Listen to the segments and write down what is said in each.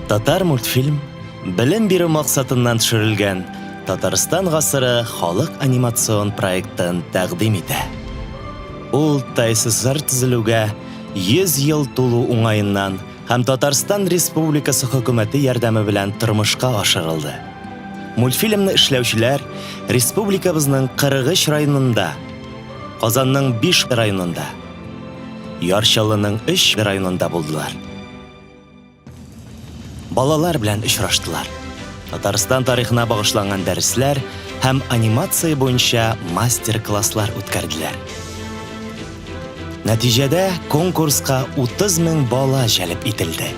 Татар мультфильм белем бирү максатыннан төшерелгән Татарстан гасыры халык анимацион проектын тәкъдим итә. Ул ТССР төзелүгә 100 ел тулу уңаеннан һәм Татарстан Республикасы хөкүмәте ярдәме белән тормышка ашырылды. Мультфильмны эшләүчеләр республикабызның 43 районында, Казанның 5 районында, Ярчалының 3 районында булдылар. Балалар белән очраштылар. Татарстан тарихына багышланган дәресләр һәм анимация буенча мастер-класслар үткәрделәр. Нәтиҗәдә конкурска 30 000 бала җәлеп ителде.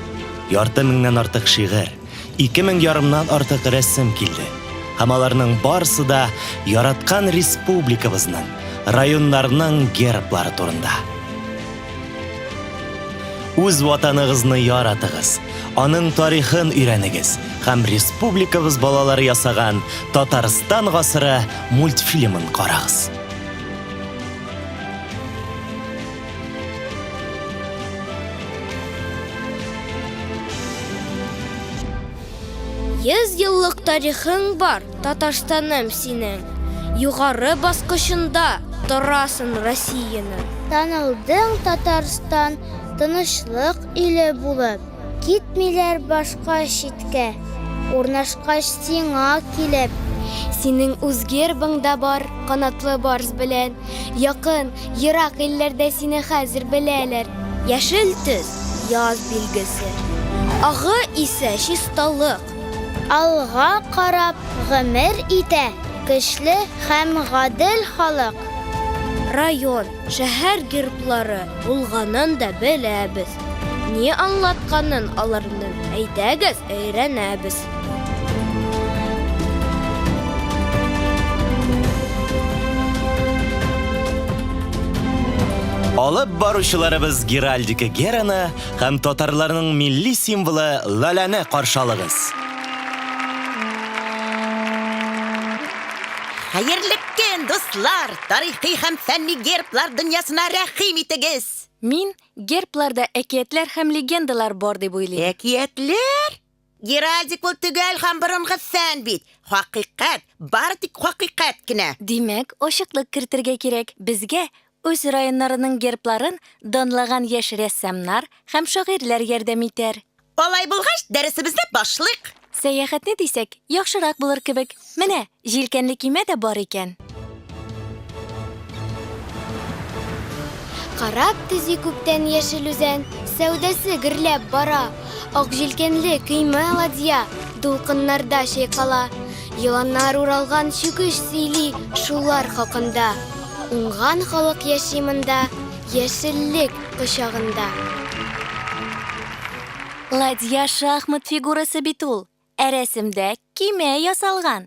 Ярты меңнән артык шигырь, 2000 ярымнан артык рәсем килде. Һәм аларның барысы да яраткан республикабызның, районнарның герблары турында. Үз ватаныгызны яратыгыз, аның тарихын өйрәнегез һәм республикабыз балалары ясаган Татарстан гасыры мультфильмын карагыз. Йөз еллык тарихың бар, Татарстаным синең. Югары баскычында торасың Россияның. Танылдың Татарстан тынычлык иле булып, китмиләр башка читкә, урнашкач сиңа килеп. Синең үз гербың да бар, канатлы барс белән. Якын, ерак илләрдә сине хәзер беләләр. Яшел төс, яз билгесе. Агы исә чисталык. Алга карап гомер итә, көчле һәм гадел халык. Район, шәһәр герблары булганын да беләбез. Ни аңлатканын аларның әйдәгез өйрәнәбез. Алып баручыларыбыз Геральдика Гераны һәм татарларның милли символы лаләне каршалыгыз. Хәерле көн, дуслар! Тарихи һәм фәнни герблар дөньясына рәхим итегез. Мин гербларда әкиятләр һәм легендалар бар дип уйлыйм. Әкиятләр? Геральдик ул түгел һәм борынгы фән бит. Хакыйкать, бары тик хакыйкать кенә. Димәк, ачыклык кертергә кирәк. Безгә үз районнарының гербларын данлаган яшь рәссамнар һәм шагыйрьләр ярдәм итәр. Алай булгач, дәресебезне башлыйк. Сәяхәтне дисәк, яхшырак булыр кебек. Менә, җилкәнле кимә дә бар икән. Карап төзи күптән яшел үзән, сәүдәсе гөрләп бара. Ак җилкәнле көймә ладья дулкыннарда чайкала. Еланнар уралган чүкеш сөйли шулар хакында. Уңган халык яши монда, яшеллек кочагында. Ладья шахмат фигурасы бит ул. Ә рәсемдә кимә ясалган.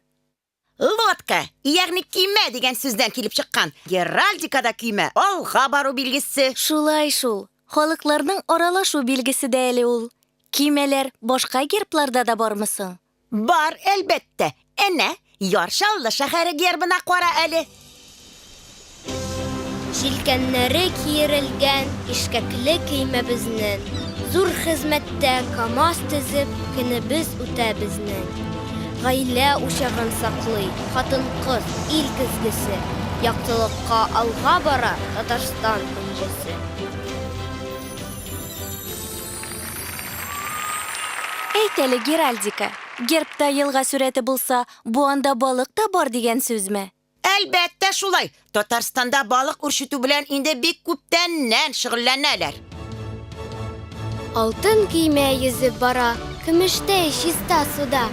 Лодка, ягъни кимә дигән сүздән килеп чыккан. Геральдикада кимә, алга бару билгесе. Шулай шул. Халыкларның аралашу билгесе дә әле ул. Кимәләр башка гербларда да бармы соң? Бар, әлбәттә. Әнә, Ярчаллы шәһәре гербына кара әле. Җилкәннәре киерелгән ишкәкле көймә безнең. Зур хезмәттә КамАЗ тезеп, көнебез үтә безнең. Гаилә учагын саклый, хатын-кыз ил көзгесе. Яктылыкка алга бара Татарстан инҗесе. Әйт әле, Геральдика, гербта елга сүрәте булса, бу анда балык та бар дигән сүзме? Әлбәттә шулай. Татарстанда балык үрчетү белән инде бик күптәннән шөгыльләнәләр. Алтын көймә йөзеп бара, көмештәй чиста суда.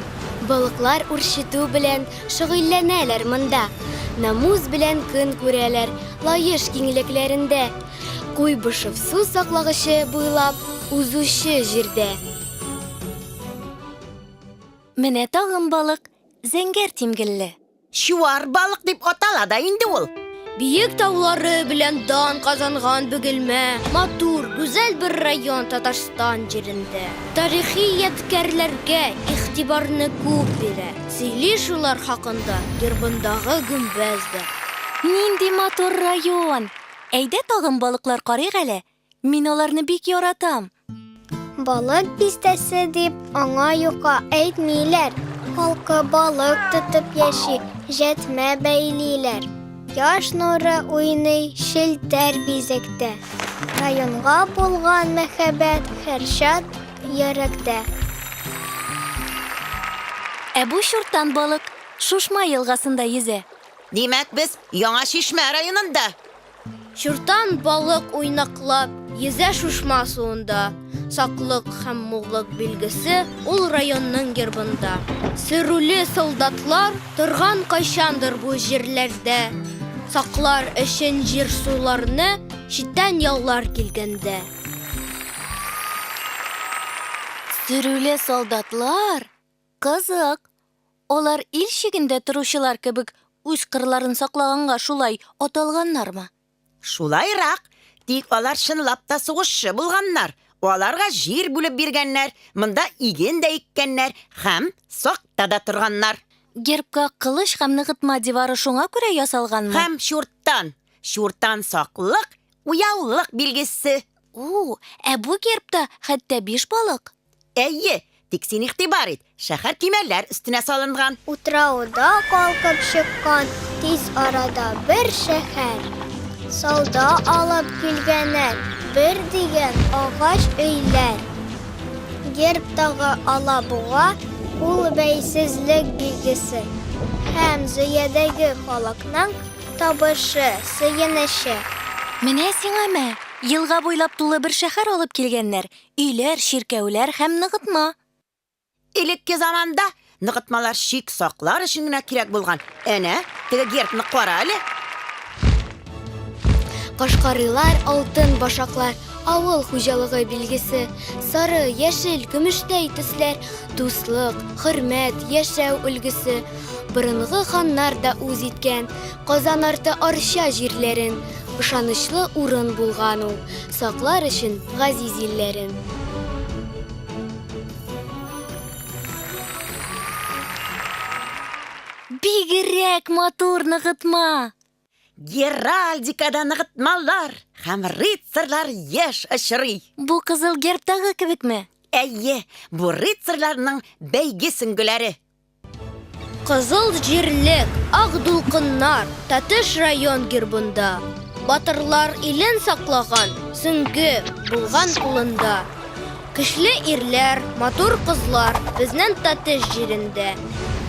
Балыклар үрчетү белән шөгыльләнәләр монда. Намус белән көн күрәләр лаеш киңлекләрендә. Куйбышев су саклагычы буйлап узучы җирдә. Менә тагын балык, зәңгәр тимгелле. Чуар балык дип атала да инде ул. Биек таулары белән дан казанган Бөгелмә, матур, гүзәл бер район Татарстан җирендә. Тарихи ядкәрләргә игътибарны күп бирә. Сөйли шулар хакында гербындагы гүмбәздә. Нинди матур район! Әйдә тагын балыклар карыйк әле. Мин аларны бик яратам. балык бистәсе дип аңа юка әйтмиләр. Халкы балык тотып яши, җәтмә бәйлиләр. Яш нуры уйный шелтәр бизектә. Районга булган мәхәббәт һәршат йөрәктә. Бу шуртан балык Шушма елгасында йөзә. Димәк, без Яңа Шишмә районында. Шуртан балык уйнаклап, йөзә Шушма суында. Саклык һәм муллык билгесе ул районның гербында. Сөрүле солдатлар торган кайчандыр бу җирләрдә. Саклар өчен җир суларны читтән яулар килгәндә. Сөрүле солдатлар? Кызык. Олар ил чигендә торучылар кебек үз кырларын саклаганга шулай аталганнармы? Шулайрак, тик алар чынлап та сугышчы булганнар. Аларга җир бүлеп биргәннәр, монда иген дә иккәннәр һәм сакта да торганнар. Гербка кылыч һәм ныгытма дивары шуңа күрә ясалганмы? Һәм шуртан саклык, уяулык билгесе. Бу гербта хәтта 5 балык. Әйе, тик син игътибар ит, шәһәр кимәлләр үстенә салынган. Утрауда калкып чыккан тиз арада бер шәһәр. Салда алып килгәннәр бер дигән агач өйләр. Гербтагы алабуга ул бәйсезлек билгесе. Һәм зөядәге халыкның табышы, сөенеше. Менә сиңа елга буйлап тулы бер шәһәр алып килгәннәр. Өйләр, ширкәүләр һәм ныгытма. Элекке заманда ныгытмалар шик саклар өчен генә кирәк булган. Әнә, теге гербны кара әле. Кашкарыйлар, алтын башаклар, авыл хуҗалыгы билгесе. Сары, яшел, көмештәй төсләр, дуслык, хөрмәт, яшәү үлгесе. Борынгы ханнар да үз иткән, Казан арты Арча җирләрен. Ышанычлы урын булган ул, саклар өчен газиз илләрен. Бигрәк матур ныгытма. Геральдикада ныгытмалар һәм рыцарьлар яшь очрый. Бу кызыл гербтагы кебекме? Әйе, бу рыцарьларның бәйге сөңгеләре. Кызыл җирлек, ак дулкыннар, Татыш район гербында. Батырлар илен саклаган, сөңге булган кулында. Көчле ирләр, матур кызлар безнең Татыш җирендә.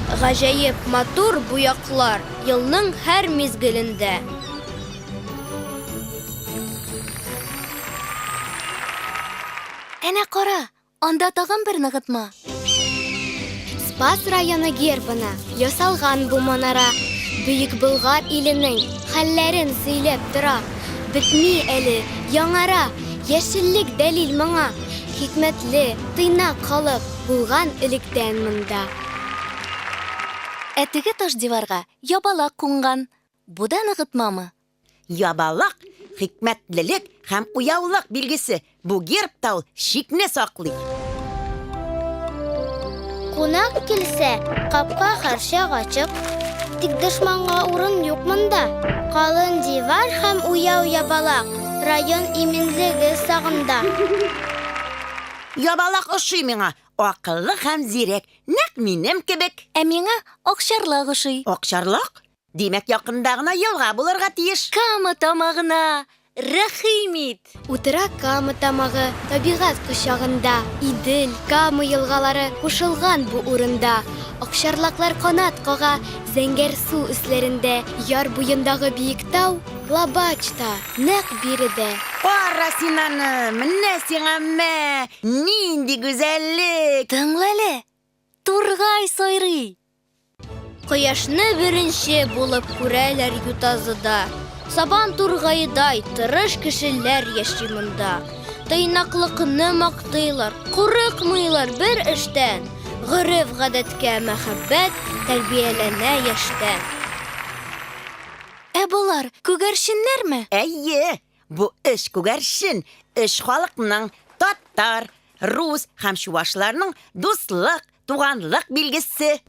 Гаҗәеп матур буяклар елның һәр мизгелендә. Әнә кара, анда тагын бер ныгытма. Спас районы гербына ясалган бу манара. Бөек Болгар иленең хәлләрен сөйләп тора. Бетми әле, яңара, яшеллек дәлил моңа. Хикмәтле, тыйнак халык булган электән монда. Теге таш диварга ябалак кунган. Бу да ныгытмамы? Ябалак, хикмәтлелек һәм уяулык билгесе. Бу гербта ул шикне саклый. Кунак килсә, капка һәрчак ачык. Тик дошманга урын юк монда. Калын дивар һәм уяу ябалак. Район именлеге сагында. Ябалак ошый миңа, акыллы һәм зирәк, нәкъ минем кебек. Миңа акчарлак ошый. Акчарлак? Димәк, якында гына елга булырга тиеш. Кама тамагына. Рәхим ит. Утыра Кама тамагы табигать кочагында. Идел, Кама елгалары кушылган бу урында. Акчарлаклар канат кага, зәңгәр су өсләрендә. Яр буендагы биек тау, Лабачта, нәкъ биредә. Кара син аны, менә сиңа мә, нинди гүзәллек. Тыңлале. Тургай сайрый. Кояшны беренче булып күрәләр Ютазыда. Сабан тургайдай тырыш кешеләр яши монда. Тыйнаклыкны мактыйлар, курыкмыйлар бер эштән. Гырыф гадәткә мәхәббәт тәрбияләнә яшьтән. Булар күгәрченнәрме? Әйе, бу эш күгәрчен, эш халыкның татар, рус һәм чуашларның дуслык, туганлык билгесе.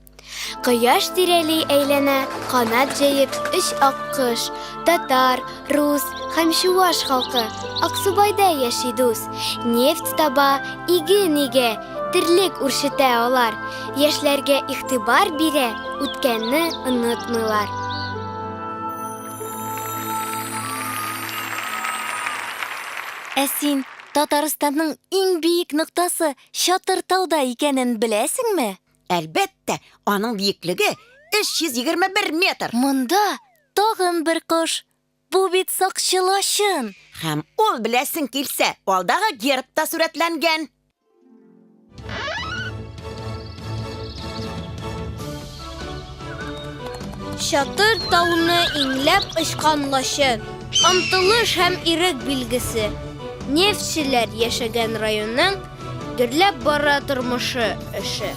Кояш тирәли әйләнә, канат җәеп, 3 аккош, татар, рус һәм чуаш халкы Аксубайда яши дус. Нефть таба, иге-нигә, терлек үрчетә алар. Яшьләргә игътибар бирә, үткәнне онытмыйлар. Ә син Татарстанның иң биек ноктасы Чатыртауда икәнен беләсеңме? Әлбәттә, аның биеклеге 321 метр. Монда тагын бер кош. Бу бит сакчы лачын. Һәм ул беләсең килсә, алдағы гербта сурәтләнгән. Чатыр тауны иңләп очкан лачын. Омтылыш һәм ирек билгесе. Нефтчеләр яшәгән районның гөрләп бара тормышы эше.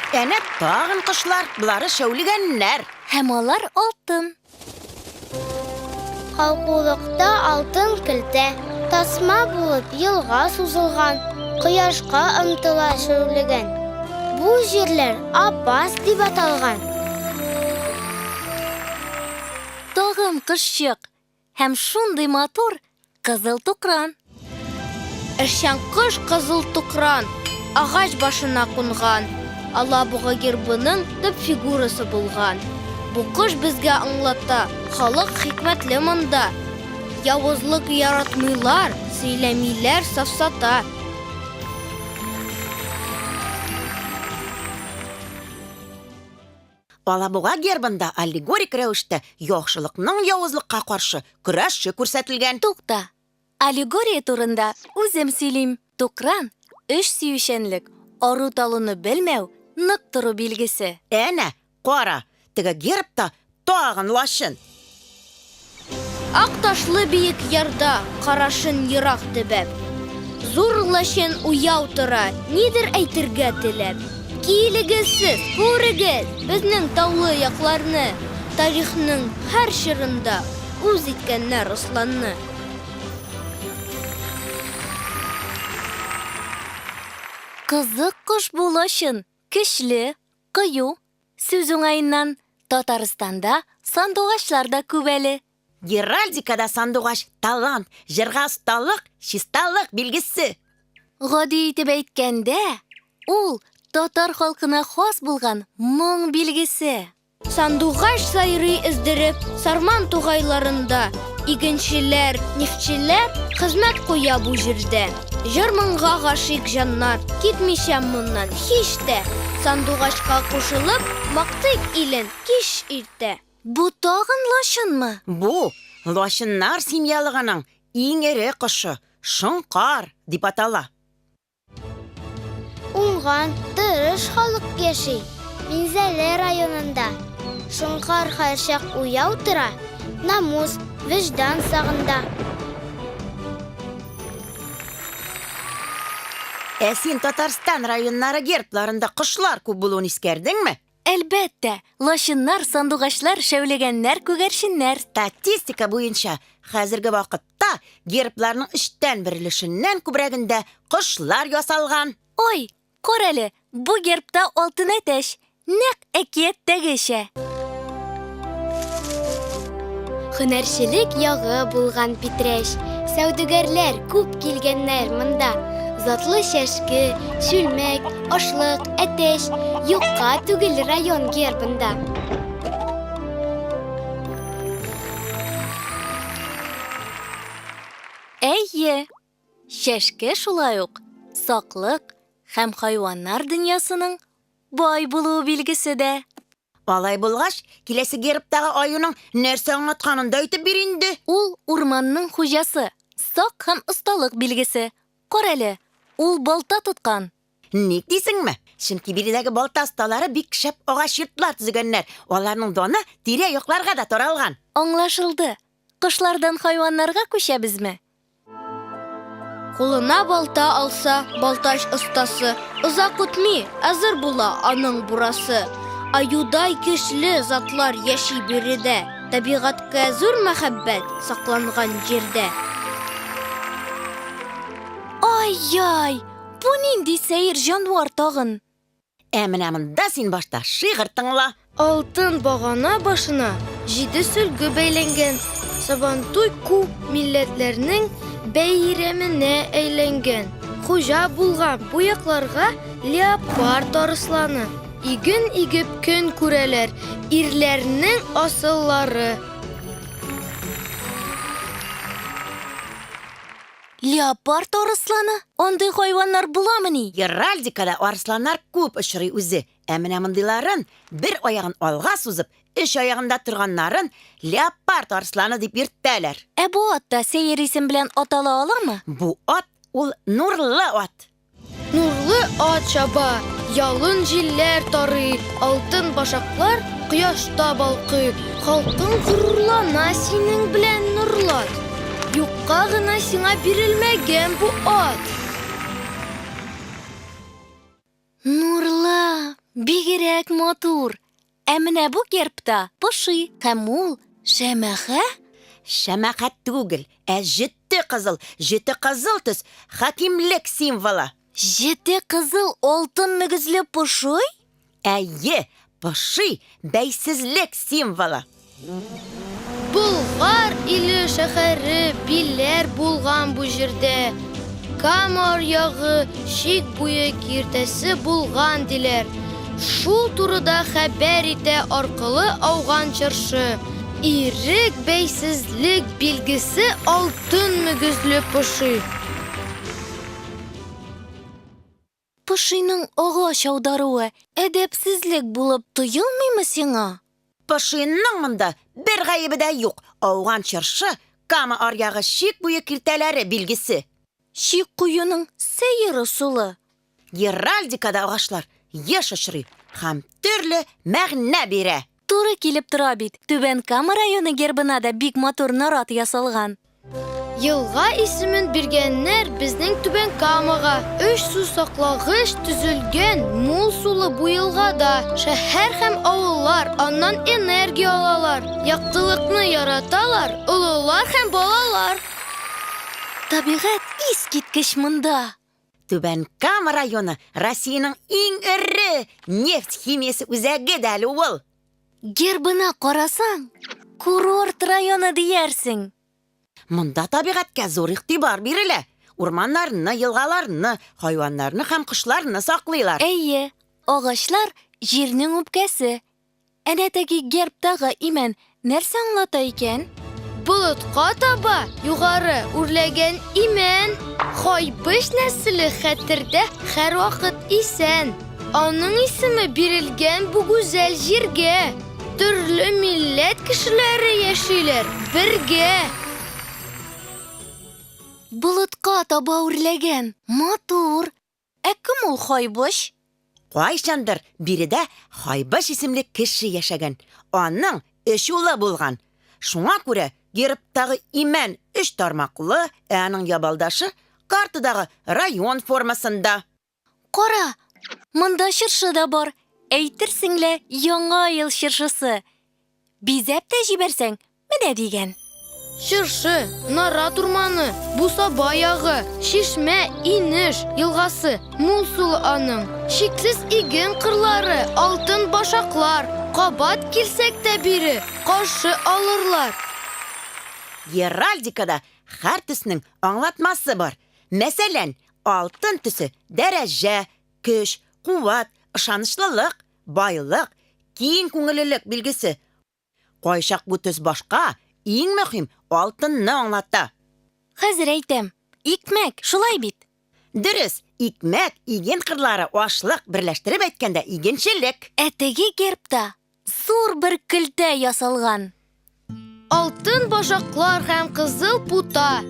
Әнә тагын кошлар, булары шәүлегәннәр. Һәм алар алтын. Халкулыкта алтын көлтә, тасма булып елга сузылган, кояшка омтыла шәүлегән. Бу җирләр Апас дип аталган. Тагын кышчык. Һәм шундый матур кызыл тукран. Эшчән кош кызыл тукран, агач башына кунган. Алабуга гербының төп фигурасы булган. Бу кош безгә аңлата, халык хикмәтле монда. Явызлык яратмыйлар, сөйләмиләр сафсата. Алабуга гербында аллегорик рәвештә яхшылыкның явызлыкка каршы көрәше күрсәтелгән. Тукта. Аллегория турында үзем сөйлим. Тукран 3 сөючәнлек, ару талуны белмәү, нык тору билгесе. Әнә, кара, теге гербта тагын лачын. Ак ташлы биек ярда карашын ерак төбәп. Зур лачын уяу тора, нидер әйтергә теләп. Килегез сез, күрегез безнең таулы якларны. Тарихның һәр чорында үз иткәннәр Русланны. Кызык кош булашын, көчле, кыю. Сүз уңайыннан Татарстанда сандугачлар да күп әле. Геральдикада сандугач талант, җырга осталык, чисталык билгесе. Гади итеп әйткәндә, ул татар халкына хас булган моң билгесе. Сандугач сайрый эздереп Сарман тугайларында. Игенчеләр, нефтчеләр хезмәт куя бу җирдә. Җырмынга гашыйк җаннар китмичә моннан һич тә. Сандугачка кушылып мактыйк илен кич иртә. Бу тагын лачынмы? Бу лачыннар семьялыгының иң эре кошы, Шыңкар дип атала. Уңган, тырыш халык яши. Минзәле районында. Шыңкар һәрчак уяу тора, намус, виждан сагында. Син Татарстан районнары гербларында кошлар күп булуын искәрдеңме? Әлбәттә, лачыннар, сандугачлар, шәүлегәннәр, күгәрченнәр. Статистика буенча, хәзерге вакытта гербларның 3тән 1/3-нән күбрәгендә кошлар ясалган. Ой, кор әле, бу гербта алтын әтәч, нәкъ әкияттәгечә. Һөнәрчелек ягы булган Питрәч. Сәүдәгәрләр күп килгәннәр монда. Затлы чәшке, чүлмәк, ашлык, әтәч юкка түгел район гербында. Әйе, чәшке шулай ук саклык һәм хайваннар дөньясының бай булуы билгесе дә. Алай булгач, киләсе гербтагы аюның нәрсә аңлатканын да әйтеп бир инде. Ул урманның хуҗасы, сак һәм осталык билгесе. Кор әле, ул балта тоткан. Ник дисеңме? Чөнки биредәге балта осталары бик шәп агач йортлар төзегәннәр. Аларның даны тирә якларга да таралган. Аңлашылды. Кышлардан хайваннарга күчәбезме? Кулына балта алса, балтач остасы, озак үтми, әзер була аның бурасы. Аюдай көчле затлар яши биредә, табигатькә зур мәхәббәт сакланган җирдә. Ай-яй, Бу нинди сәер җанвар тагын? Менә монда син башта шигырь тыңла. Алтын багана башына 7 сөлге бәйләнгән. Сабантуй күп милләтләрнең бәйрәменә әйләнгән. Хуҗа булган бу якларга леопард арысланы. Иген игеп көн күрәләр, ирләрнең асыллары. Леопард арысланы? Андый хайваннар буламыни? Геральдикада арысланнар күп очрый үзе. Менә мондыйларын бер аягын алга сузып, өч аягында торганнарын леопард арысланы дип йөртәләр. Бу ат та сәер исем белән атала аламы? Бу ат ул нурлы ат. Нурлы ат чаба, ялын җилләр тарый, алтын башаклар кояшта балкый. Халкың горурлана синең белән нурлат. Юкка гына сиңа бирелмәгән бу ат. Нурлы, бигрәк матур. Менә бу гербта поши һәм ул шәмәхә? Шәмәхәт түгел, җитте кызыл төс хакимлек символы. 7 кызыл алтын мөгезле поши? Әйе, поши бәйсезлек символы. Булгар иле шәһәре билләр булган бу җирдә. Камар ягы шик буе киртәсе булган диләр. Шул турыда хәбәр итә аркылы ауган чыршы. Ирек бәйсезлек билгесе алтын мөгезле поши. Пошиның агач аударуы әдәпсезлек булып тоелмыймы сиңа? Пошиның монда бер гаебе дә юк. Ауган чыршы кама аръягы шик буе киртәләре билгесе. Шик куюның сәер усулы. Геральдикада агачлар еш очрый һәм төрле мәгънә бирә. Туры килеп тора бит. Түбән Кама районы гербына да бик матур нарат ясалган. Елга исемен биргәннәр безнең Түбән Камага. 3 су саклагыч төзелгән мул сулы бу елгада шәһәр һәм авыллар аннан энергия алалар. Яктылыкны яраталар, олылар һәм балалар. Табигать искиткеч монда. Түбән Кама районы Россиянең иң эре нефть химиясе үзәге дә ул. Гербына карасаң, курорт районы диярсең. Монда табигатькә зур игътибар бирелә. Урманнарны, елгаларны, хайваннарны һәм кошларны саклыйлар. Әйе, агачлар җирнең үпкәсе. Әнә теге гербтагы имән нәрсә аңлата икән? Болытка таба югары үрләгән имән. Хайбыш нәселе хәтердә һәрвакыт исән. Аның исеме бирелгән бу гүзәл җиргә. Төрле милләт кешеләре яшиләр бергә. Болытка таба үрләгән. Матур. Кем ул хайбыш? Кайчандыр биредә Хайбыш исемле кеше яшәгән. Аның 3 улы булган. Шуңа күрә гербтагы имән 3 тармаклы, аның ябалдашы картадагы район формасында. Кара, монда чыршы да бар. Әйтерсең лә яңа ел чыршысы. Бизәп тә җибәрсәң, менә дигән. Чыршы, Нарат урманы, Бусаба ягы, Шишмә, Инеш елгасы, мул сулы аның. Шиксез иген кырлары, алтын башаклар. Кабат килсәк тә бире, каршы алырлар. Геральдикада һәр төснең аңлатмасы бар. Мәсәлән, алтын төсе дәрәҗә, көч, куәт, ышанычлылык, байлык, киң күңеллелек билгесе. Кайчак бу төс башка, иң мөһим алтынны аңлата. Хәзер әйтәм, икмәк, шулай бит. Дөрес, икмәк, иген кырлары, ашлык берләштереп әйткәндә игенчелек. Теге гербта зур бер көлтә ясалган. Алтын башаклар һәм кызыл пута.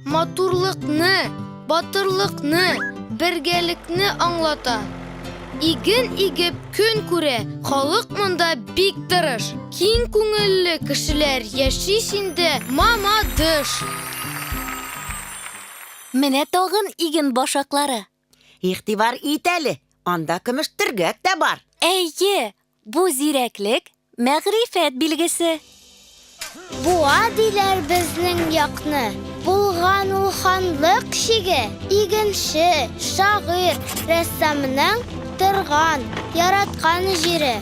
Матурлыкны, батырлыкны, бергәлекне аңлата. Иген игеп көн күрә, халык монда бик тырыш. Киң күңелле кешеләр яши синдә мамадыш. Менә тагын иген башаклары. Игътибар ит әле, анда көмеш тиргәк тә бар. Әйе, бу зирәклек, мәгърифәт билгесе. Буа диләр безнең якны. Булган ул ханлык шиге, игенче, шагыйрь, рәссамның торган, яраткан җире.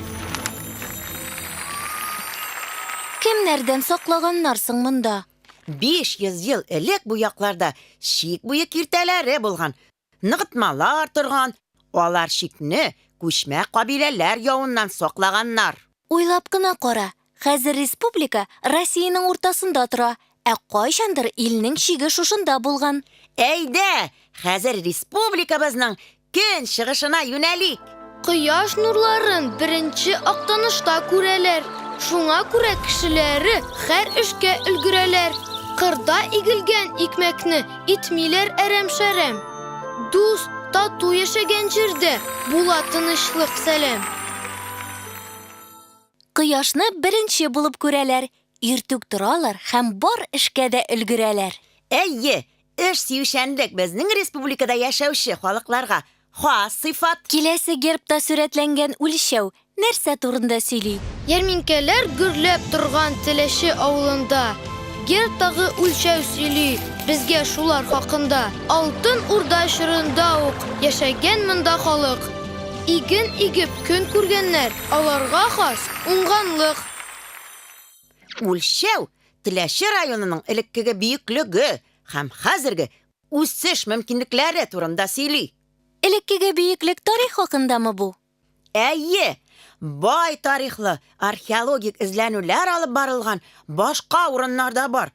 Кемнәрдән саклаганнарсың монда? 500 ел элек бу якларда шик буе киртәләре булган. Ныгытмалар торган. Алар шикне күчмә кабиләләр явыннан саклаганнар. Уйлап кына кара. Хәзер республика Россиянең уртасында тора, ә кайчандыр илнең шиге шушында булган. Әйдә, хәзер республикабызның көн чыгышына юнәлик. Кояш нурларын беренче актанышта күрәләр. Шуңа күрә кешеләре һәр эшкә өлгерәләр. Кырда игелгән икмәкне итмиләр әрәм-шәрәм. Дус, тату яшәгән җирдә була тынычлык сәлам. Кояшны беренче булып күрәләр, иртүк торалар һәм бар эшкә дә өлгерәләр. Әйе, эш сөючәнлек безнең республикада яшәүче халыкларга хас сыйфат. Киләсе гербта сурәтләнгән үлчәү нәрсә турында сөйли? Ярминкәләр гөрләп торган Теләше авылында. Гербтагы үлчәү сөйли безгә шулар хакында. Алтын Урда чорында ук яшәгән монда халык. Иген игеп көн күргәннәр, аларга хас уңганлык. Үлчәү Теләше районының элеккеге бөеклеге һәм хәзерге үсеш мөмкинлекләре турында сөйли. Элеккеге бөеклек тарих хакындамы бу? Әйе, бай тарихлы археологик эзләнүләр алып барылган башка урыннарда бар.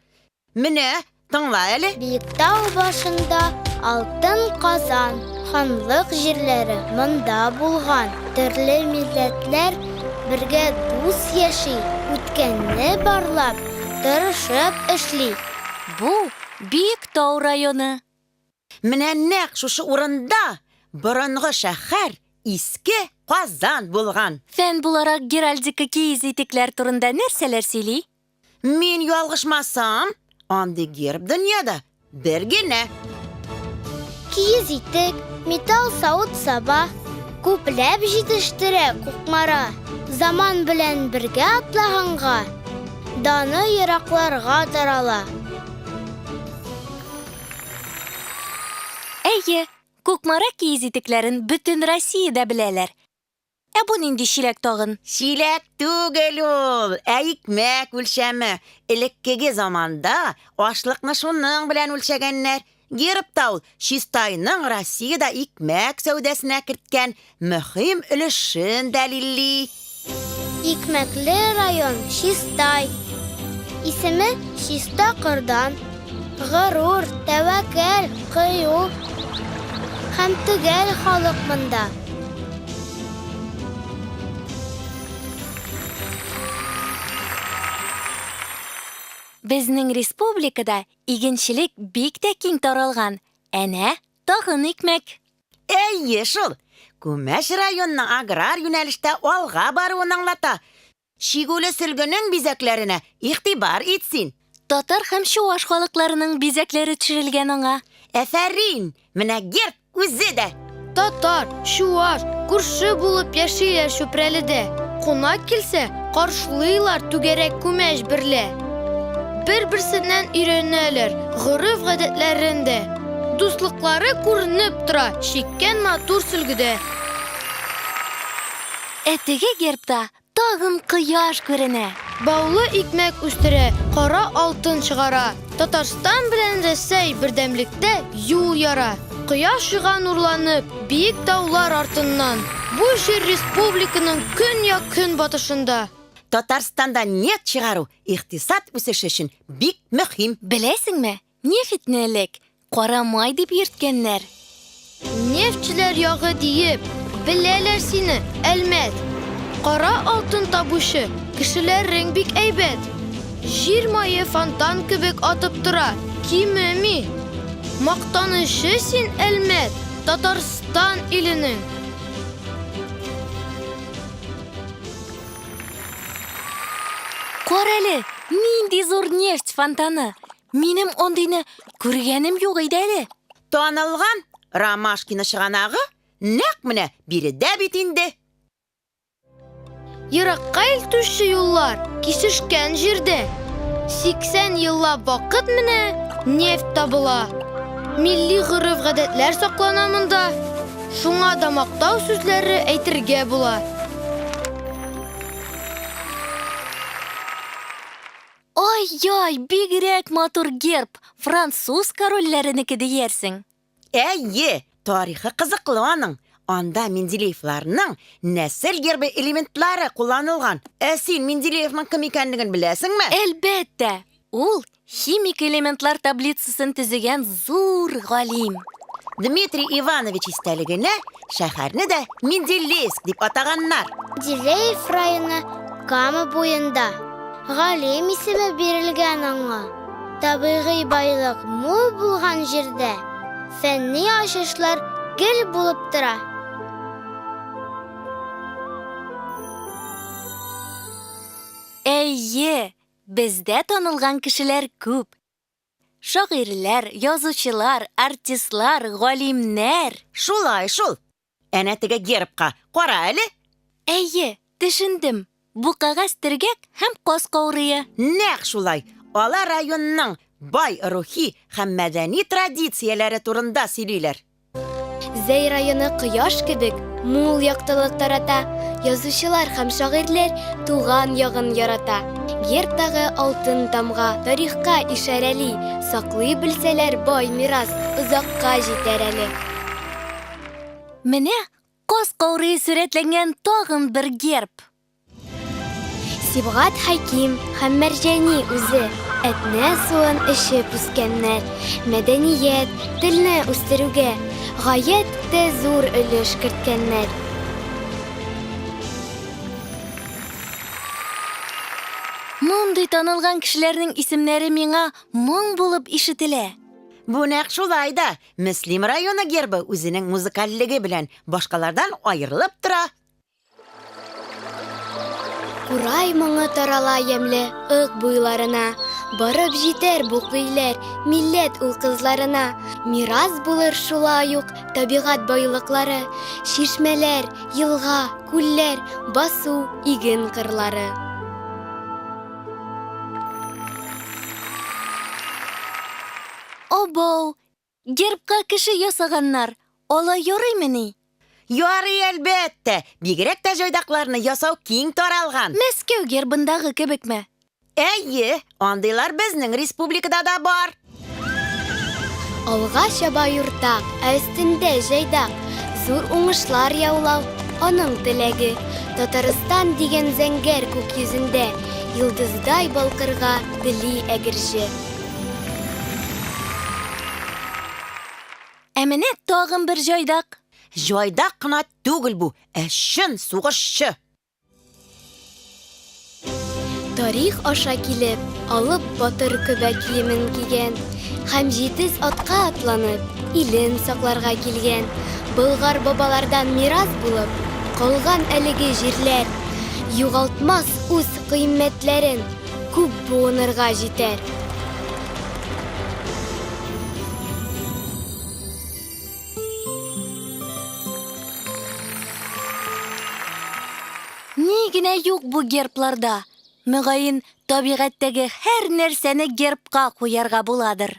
Менә, тыңла әле. Биектау башында алтын казан, ханлык җирләре монда булган. Төрле милләтләр бергә дус яши, үткәнне барлап, тырышып эшли. Бу Биектау районы. Менә нәкъ шушы урында борынгы шәһәр иске Казан булган. Фән буларак геральдика киез итекләр турында нәрсәләр сөйли? Мин ялгышмасам, андый герб дөньяда бер генә. Киез итек, металл савыт-саба, күпләп җитештерә Кукмара. Заман белән бергә атлаганга, даны еракларга тарала. Әйе, Кукмара киез итекләрен бөтен Россиядә беләләр. Ә бу нинди чиләк тагын? Чиләк түгел ул, ә икмәк үлчәме. Элеккеге заманда ашлыкны шуның белән үлчәгәннәр. Гербта ул Чистайның Россиядә икмәк сәүдәсенә керткән мөһим өлешен дәлилли. Икмәкле район Чистай. Исеме Чиста кырдан. Горур, тәвәккәл, кыю һәм төгәл халык монда. Безнең республикада игенчелек бик тә киң таралган. Әнә, тагын икмәк. Әйе шул. Күмәш районының аграр юнәлештә алга баруын аңлата. Шигүле сөлгенең бизәкләренә игътибар итсин. Татар һәм чуаш халыкларының бизәкләре төшерелгән аңа. Әфәрин, менә герб үзе дә. Татар, чуаш, күрше булып яшиләр Чүпрәледә. Кунак килсә, каршылыйлар түгәрәк күмәш берлә. Бер-берсеннән өйрәнәләр гореф-гадәтләрендә. Дуслыклары күренеп тора шиккән матур сөлгедә. Әтеге гербта тагын кояш күренә. Баулы икмәк үстерә, кара алтын чыгара. Татарстан белән Рәсәй бердәмлектә юл яра. Кояш чыга нурланып, биек таулар артыннан. Бу җир республиканың көньяк-көнбатышында. Татарстанда нефть чыгару икътисад үсеше өчен бик мөһим. Беләсеңме? Нефтьне элек кара май дип йөрткәннәр. Нефтчеләр ягы диеп, беләләр сине, Әлмәт. Кара алтын табучы, кешеләрең бик әйбәт. Җир мае фонтан кебек атып тора, кимеми. Мактанышы син, Әлмәт, Татарстан иленең. Карәле, нинди зур нефть фонтаны. Минем ондыйны күргәнем юк иде әле. Танылган Ромашкина чыганагы нәкъ менә биредә бит инде. Еракка илтүче юллар кисешкән җирдә. 80 еллап вакыт менә, нефть табыла. Милли гореф-гадәтләр саклана монда. Шуңа да мактау сүзләре әйтергә була. Ай-яй, бигрәк матур герб, француз корольләренеке диярсең. Әйе, тарихы кызыклы аның. Анда Менделеевларның нәсел гербе элементлары кулланылган. Син Менделеевның кем икәнлеген беләсеңме? Әлбәттә, ул химик элементлар таблицасын төзегән зур галим. Дмитрий Иванович истәлегенә шәһәрне дә Менделеевск дип атаганнар. Дилеев районы Кама буенда. Галим исеме бирелгән аңа. Табигый байлык мул булган җирдә фәнни ачышлар гел булып тора. Әйе, бездә танылган кешеләр күп. Шагыйрьләр, язучылар, артистлар, галимнәр. Шулай шул. Әнә теге гербка кара әле. Әйе, төшендем. Бу кагаз тиргәк һәм каз каурые. Нәкъ шулай. Алар районның бай рухи һәм мәдәни традицияләре турында сөйлиләр. Зәй районы кояш кебек мул яктылык тарата. Язучылар һәм шагыйрьләр туган ягын ярата. Гербтагы алтын тамга тарихка ишарәли. Саклый белсәләр бай мирас озакка җитәр әле. Менә каз каурые сурәтләнгән тагын бер герб. Сибгат Хаким һәм Мәрҗани үзе этнә суын эчеп үскәннәр. Мәдәният, телне үстерүгә гаять тә зур өлеш керткәннәр. Мондый танылган кешеләрнең исемнәре миңа моң булып ишетелә. Бу нәкъ шулай да. Мөслим районы гербы үзенең музыкаллыгы белән башкалардан аерылып тора. Курай моңы тарала ямле ык буйларына. Барып җитәр бу көйләр милләт ул кызларына. Мирас булыр шулай ук табигать байлыклары, чишмәләр, елга, күлләр, басу, иген кырлары. Обау, гербка кеше ясаганнар. Алай ярыймыни? Ярый әлбәттә. Бигрәк тә җайдакларны ясау киң таралган. Мәскәү гербындагы кебекме? Әйе, андыйлар безнең республикада да бар. Алга чаба юртак, өстендә җайдак. Зур уңышлар яулау, аның теләге. Татарстан дигән зәңгәр күк йөзендә йолдыздай балкырга дили әгерҗе. Менә тагын бер җайдак. Җайдак кына түгел бу, чын сугышчы. Тарих аша килеп, алып батыр көбәк киемен кигән, һәм җитез атка атланып, илен сакларга килгән. Болгар бабалардан мирас булып, калган әлеге җирләр, югалтмас үз кыйммәтләрен, күп буынырга җитәр. Ни генә юк бу гербларда. Мөгаен, табигатьтәге һәр нәрсәне гербка куярга буладыр.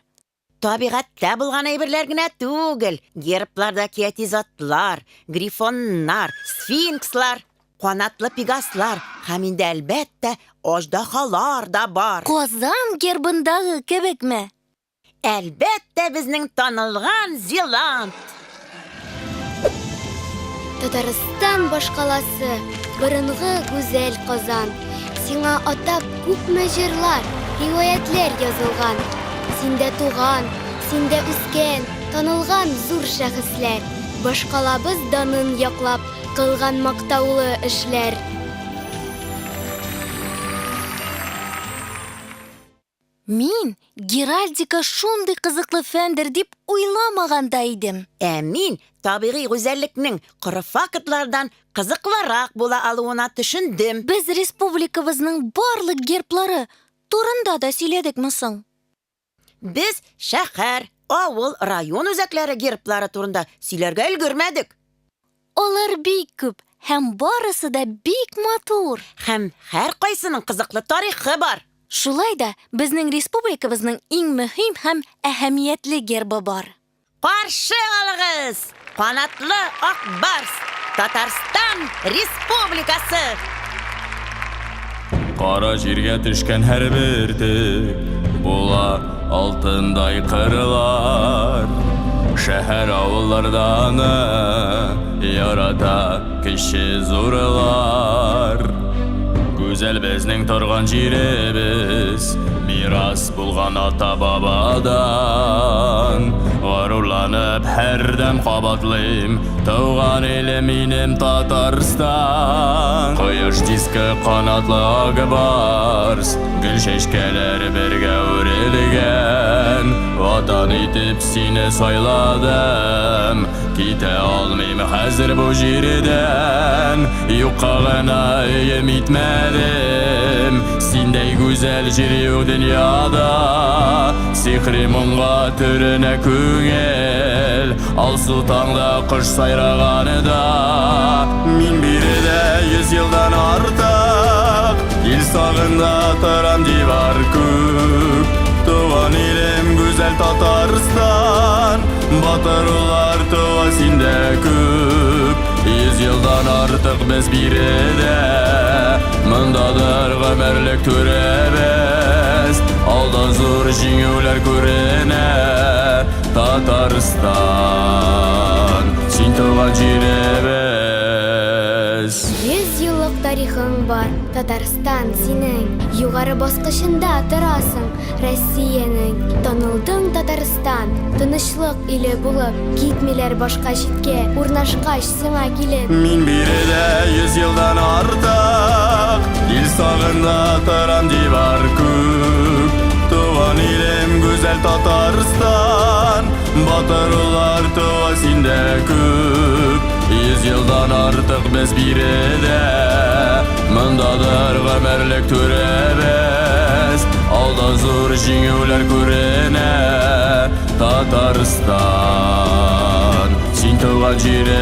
Табигатьтә булган әйберләр генә түгел. Гербларда киятизатлар, грифоннар, сфинкслар, канатлы пегаслар һәм инде әлбәттә аждаһалар да бар. Казан гербындагы кебекме? Әлбәттә безнең танылган Зеланд. Татарстан башкаласы, борынгы гүзәл Казан. Сиңа атап күпме җырлар, риваятләр язылган. Синдә туган, синдә үскән, танылган зур шәхесләр. Башкалабыз данын яклап, кылган мактаулы эшләр. Мин геральдика шундый кызыклы фәндер дип уйламаганда идем. Мин табигый гүзәллекнең коры фактлардан кызыклырак була алуына төшендем. Без республикабызның барлык герблары турында да сөйләдекме соң? Без шәһәр, авыл, район үзәкләре герблары турында сөйләргә өлгермәдек. Алар бик күп һәм барысы да бик матур. Һәм һәр кайсының кызыклы тарихы бар. Шулай да безнең республикабызның иң мөһим һәм әһәмиятле гербы бар. Каршы алыгыз! Канатлы ак барс! Татарстан Республикасы! Кара җиргә төшкән һәрбер төк була алтындай кырлар. Шәһәр авылларда аны ярата кеше зурлар. Гүзәл безнең торган җиребез, мирас булган ата-бабадан. Горурланып һәрдәм кабатлыйм, туган илем минем Татарстан. Кояш диске канатлы ак барс, гөл чәчкәләре бергә үрелгән. Ватан итеп сине сайладым, китә алмыйм хәзер бу җирдән. Юкка гына өем итмәдем, синдәй гүзәл җир юк дөньяда. Сихри моңга төренә күңел, алсу таңда кош сайраганыда. Мин биредә 100 елдан артык, ил сагында торам дивар күк. Туган илем гүзәл Татарстан, батырлар туа синдә күп. 100 елдан артык без биредә, мондадыр гомерлек түрәбез. Алда зур җиңүләр күренә, Татарстан, син туган җиребез. 100 еллык тарихың бар, Татарстан синең. Югары баскычында торасың, Россиянең. Танылдың Татарстан, тынычлык иле булып, китмиләр башка читкә, урнашкач сиңа килеп. Мин биредә 100 елдан артык, ил сагында торам дивар күк. Туган илем гүзәл Татарстан, батырлар туа синдә күп. 100 елдан артык без биредә, мондадыр гомерлек түрәбез. Алда зур җиңүләр күренә, Татарстан, син туган җиребез.